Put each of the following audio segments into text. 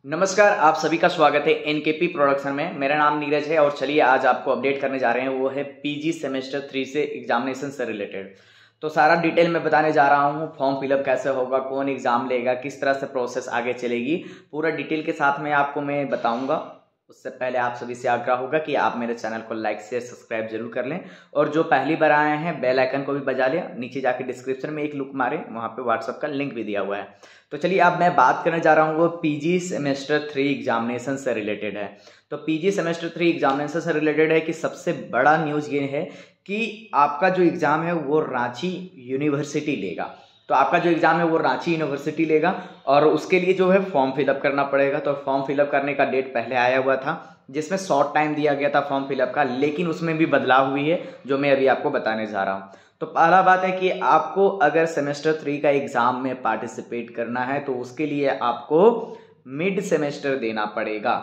नमस्कार, आप सभी का स्वागत है एनकेपी प्रोडक्शन में। मेरा नाम नीरज है और चलिए आज आपको अपडेट करने जा रहे हैं, वो है पीजी सेमेस्टर 3 से एग्जामिनेशन से रिलेटेड। तो सारा डिटेल में बताने जा रहा हूँ, फॉर्म फिलअप कैसे होगा, कौन एग्जाम लेगा, किस तरह से प्रोसेस आगे चलेगी, पूरा डिटेल के साथ में आपको मैं बताऊँगा। उससे पहले आप सभी से आग्रह होगा कि आप मेरे चैनल को लाइक शेयर सब्सक्राइब जरूर कर लें और जो पहली बार आए हैं बेल आइकन को भी बजा लें। नीचे जाके डिस्क्रिप्शन में एक लुक मारें, वहाँ पे व्हाट्सएप का लिंक भी दिया हुआ है। तो चलिए अब मैं बात करने जा रहा हूँ वो पीजी सेमेस्टर 3 एग्जामिनेशन से रिलेटेड है। तो पीजी सेमेस्टर 3 एग्जामिनेशन से रिलेटेड है कि सबसे बड़ा न्यूज़ ये है कि आपका जो एग्ज़ाम है वो रांची यूनिवर्सिटी लेगा। तो आपका जो एग्ज़ाम है वो रांची यूनिवर्सिटी लेगा और उसके लिए जो है फॉर्म फिलअप करना पड़ेगा। तो फॉर्म फिलअप करने का डेट पहले आया हुआ था जिसमें शॉर्ट टाइम दिया गया था फॉर्म फिलअप का, लेकिन उसमें भी बदलाव हुई है जो मैं अभी आपको बताने जा रहा हूँ। तो पहला बात है कि आपको अगर सेमेस्टर 3 का एग्ज़ाम में पार्टिसिपेट करना है तो उसके लिए आपको मिड सेमेस्टर देना पड़ेगा।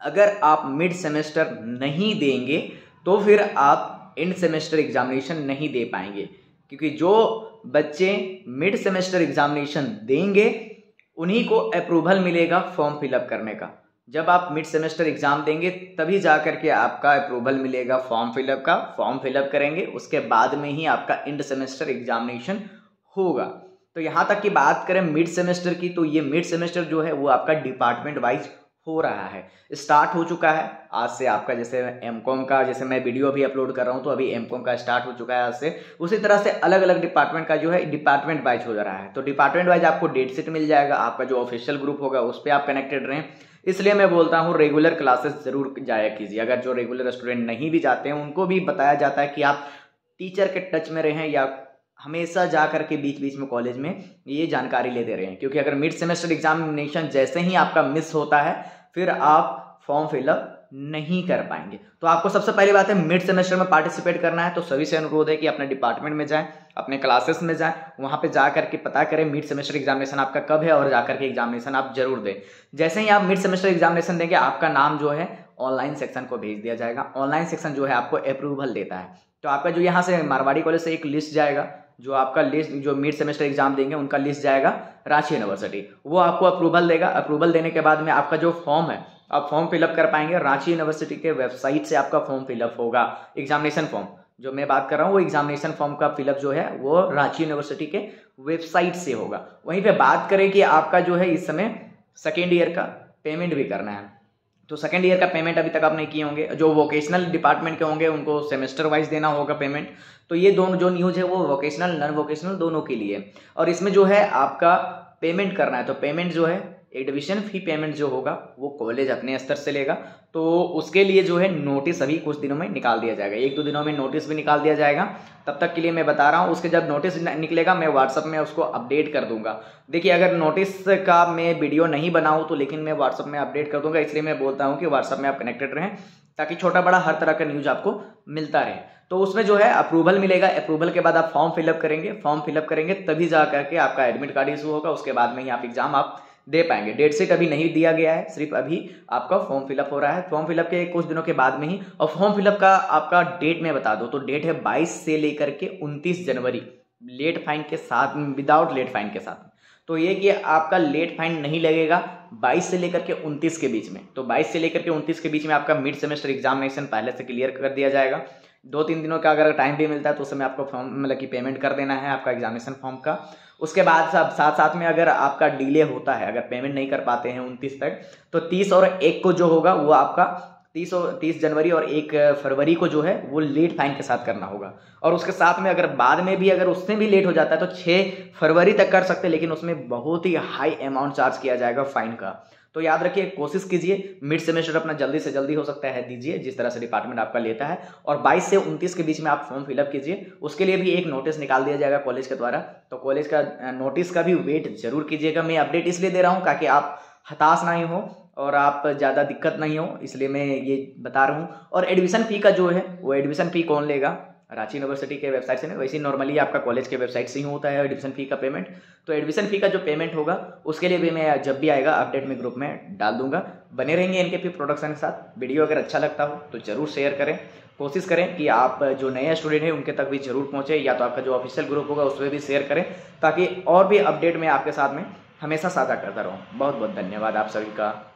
अगर आप मिड सेमेस्टर नहीं देंगे तो फिर आप एंड सेमेस्टर एग्जामिनेशन नहीं दे पाएंगे, क्योंकि जो बच्चे मिड सेमेस्टर एग्जामिनेशन देंगे उन्हीं को अप्रूवल मिलेगा फॉर्म फिलअप करने का। जब आप मिड सेमेस्टर एग्जाम देंगे तभी जा करके आपका अप्रूवल मिलेगा फॉर्म फिलअप का। फॉर्म फिलअप करेंगे उसके बाद में ही आपका एंड सेमेस्टर एग्जामिनेशन होगा। तो यहाँ तक की बात करें मिड सेमेस्टर की, तो ये मिड सेमेस्टर जो है वो आपका डिपार्टमेंट वाइज हो रहा है, स्टार्ट हो चुका है आज से। आपका जैसे एमकॉम का, जैसे मैं वीडियो भी अपलोड कर रहा हूँ तो अभी एमकॉम का स्टार्ट हो चुका है आज से, उसी तरह से अलग अलग डिपार्टमेंट का जो है डिपार्टमेंट वाइज हो जा रहा है। तो डिपार्टमेंट वाइज आपको डेट शीट मिल जाएगा, आपका जो ऑफिशियल ग्रुप होगा उस पर आप कनेक्टेड रहें। इसलिए मैं बोलता हूँ रेगुलर क्लासेस जरूर जाया कीजिए। अगर जो रेगुलर स्टूडेंट नहीं भी जाते हैं उनको भी बताया जाता है कि आप टीचर के टच में रहें या हमेशा जा करके बीच बीच में कॉलेज में ये जानकारी लेते रहें, क्योंकि अगर मिड सेमेस्टर एग्जामिनेशन जैसे ही आपका मिस होता है फिर आप फॉर्म फिलअप नहीं कर पाएंगे। तो आपको सबसे पहली बात है मिड सेमेस्टर में पार्टिसिपेट करना है तो सभी से अनुरोध है कि अपने डिपार्टमेंट में जाएं, अपने क्लासेस में जाएं, वहां पे जा करके पता करें मिड सेमेस्टर एग्जामिनेशन आपका कब है और जाकर के एग्जामिनेशन आप जरूर दें। जैसे ही आप मिड सेमेस्टर एग्जामिनेशन देंगे आपका नाम जो है ऑनलाइन सेक्शन को भेज दिया जाएगा। ऑनलाइन सेक्शन जो है आपको अप्रूवल देता है। तो आपका जो यहाँ से मारवाड़ी कॉलेज से एक लिस्ट जाएगा, जो आपका लिस्ट जो मिड सेमेस्टर एग्जाम देंगे उनका लिस्ट जाएगा रांची यूनिवर्सिटी, वो आपको अप्रूवल देगा। अप्रूवल देने के बाद में आपका जो फॉर्म है आप फॉर्म फिलअप कर पाएंगे। रांची यूनिवर्सिटी के वेबसाइट से आपका फॉर्म फिलअप होगा। एग्जामिनेशन फॉर्म जो मैं बात कर रहा हूँ वो एग्जामिनेशन फॉर्म का फिलअप जो है वो रांची यूनिवर्सिटी के वेबसाइट से होगा। वहीं पे बात करें कि आपका जो है इस समय सेकेंड ईयर का पेमेंट भी करना है, तो सेकेंड ईयर का पेमेंट अभी तक आप नहीं किए होंगे। जो वोकेशनल डिपार्टमेंट के होंगे उनको सेमेस्टर वाइज देना होगा पेमेंट। तो ये दोनों जो न्यूज़ है वो वोकेशनल नॉन वोकेशनल दोनों के लिए। और इसमें जो है आपका पेमेंट करना है तो पेमेंट जो है एडमिशन फी पेमेंट जो होगा वो कॉलेज अपने स्तर से लेगा। तो उसके लिए जो है नोटिस अभी कुछ दिनों में निकाल दिया जाएगा, 1-2 दिनों में नोटिस भी निकाल दिया जाएगा। तब तक के लिए मैं बता रहा हूँ, उसके जब नोटिस निकलेगा मैं व्हाट्सअप में उसको अपडेट कर दूंगा। देखिए अगर नोटिस का मैं वीडियो नहीं बनाऊँ तो लेकिन मैं व्हाट्सअप में अपडेट कर दूंगा, इसलिए मैं बोलता हूँ कि व्हाट्सअप में आप कनेक्टेड रहें ताकि छोटा बड़ा हर तरह का न्यूज़ आपको मिलता रहे। तो उसमें जो है अप्रूवल मिलेगा। अप्रूवल के बाद आप फॉर्म फिलअप करेंगे, फॉर्म फिलअप करेंगे तभी जा करके आपका एडमिट कार्ड इशू होगा। उसके बाद में ही आप एग्जाम आप दे पाएंगे। डेट शीट अभी नहीं दिया गया है, सिर्फ अभी आपका फॉर्म फिलअप हो रहा है। फॉर्म फिलअप के कुछ दिनों के बाद में ही, और फॉर्म फिलअप का आपका डेट मैं बता दूं तो डेट है 22 से लेकर के 29 जनवरी, लेट फाइन के साथ, विदाउट लेट फाइन के साथ। तो ये कि आपका लेट फाइन नहीं लगेगा 22 से लेकर के 29 के बीच में। तो 22 से लेकर के 29 के बीच में आपका मिड सेमेस्टर एग्जामिनेशन पहले से क्लियर कर दिया जाएगा। 2-3 दिनों का अगर टाइम भी मिलता है तो उस समय आपको फॉर्म मतलब कि पेमेंट कर देना है आपका एग्जामिनेशन फॉर्म का। उसके बाद साथ साथ में अगर आपका डिले होता है, अगर पेमेंट नहीं कर पाते हैं 29 तक, तो 30 और 1 को जो होगा वो आपका 30 जनवरी और 1 फरवरी को जो है वो लेट फाइन के साथ करना होगा। और उसके साथ में अगर बाद में भी अगर उससे भी लेट हो जाता है तो 6 फरवरी तक कर सकते हैं, लेकिन उसमें बहुत ही हाई अमाउंट चार्ज किया जाएगा फाइन का। तो याद रखिए, कोशिश कीजिए मिड सेमेस्टर अपना जल्दी से जल्दी हो सकता है दीजिए जिस तरह से डिपार्टमेंट आपका लेता है, और 22 से 29 के बीच में आप फॉर्म फिलअप कीजिए। उसके लिए भी एक नोटिस निकाल दिया जाएगा कॉलेज के द्वारा, तो कॉलेज का नोटिस का भी वेट जरूर कीजिएगा। मैं अपडेट इसलिए दे रहा हूँ ताकि आप हताश नहीं हो और आप ज़्यादा दिक्कत नहीं हो, इसलिए मैं ये बता रहा हूँ। और एडमिशन फ़ी का जो है वो एडमिशन फ़ी कौन लेगा, रांची यूनिवर्सिटी के वेबसाइट से नहीं, वैसे नॉर्मली आपका कॉलेज के वेबसाइट से ही होता है एडमिशन फ़ी का पेमेंट। तो एडमिशन फ़ी का जो पेमेंट होगा उसके लिए भी मैं जब भी आएगा अपडेट में ग्रुप में डाल दूंगा। बने रहेंगे एनकेपी प्रोडक्शन के साथ। वीडियो अगर अच्छा लगता हो तो ज़रूर शेयर करें, कोशिश करें कि आप जो नए स्टूडेंट हैं उनके तक भी जरूर पहुँचे, या तो आपका जो ऑफिशियल ग्रुप होगा उस पर भी शेयर करें ताकि और भी अपडेट मैं आपके साथ में हमेशा साझा करता रहूँ। बहुत बहुत धन्यवाद आप सभी का।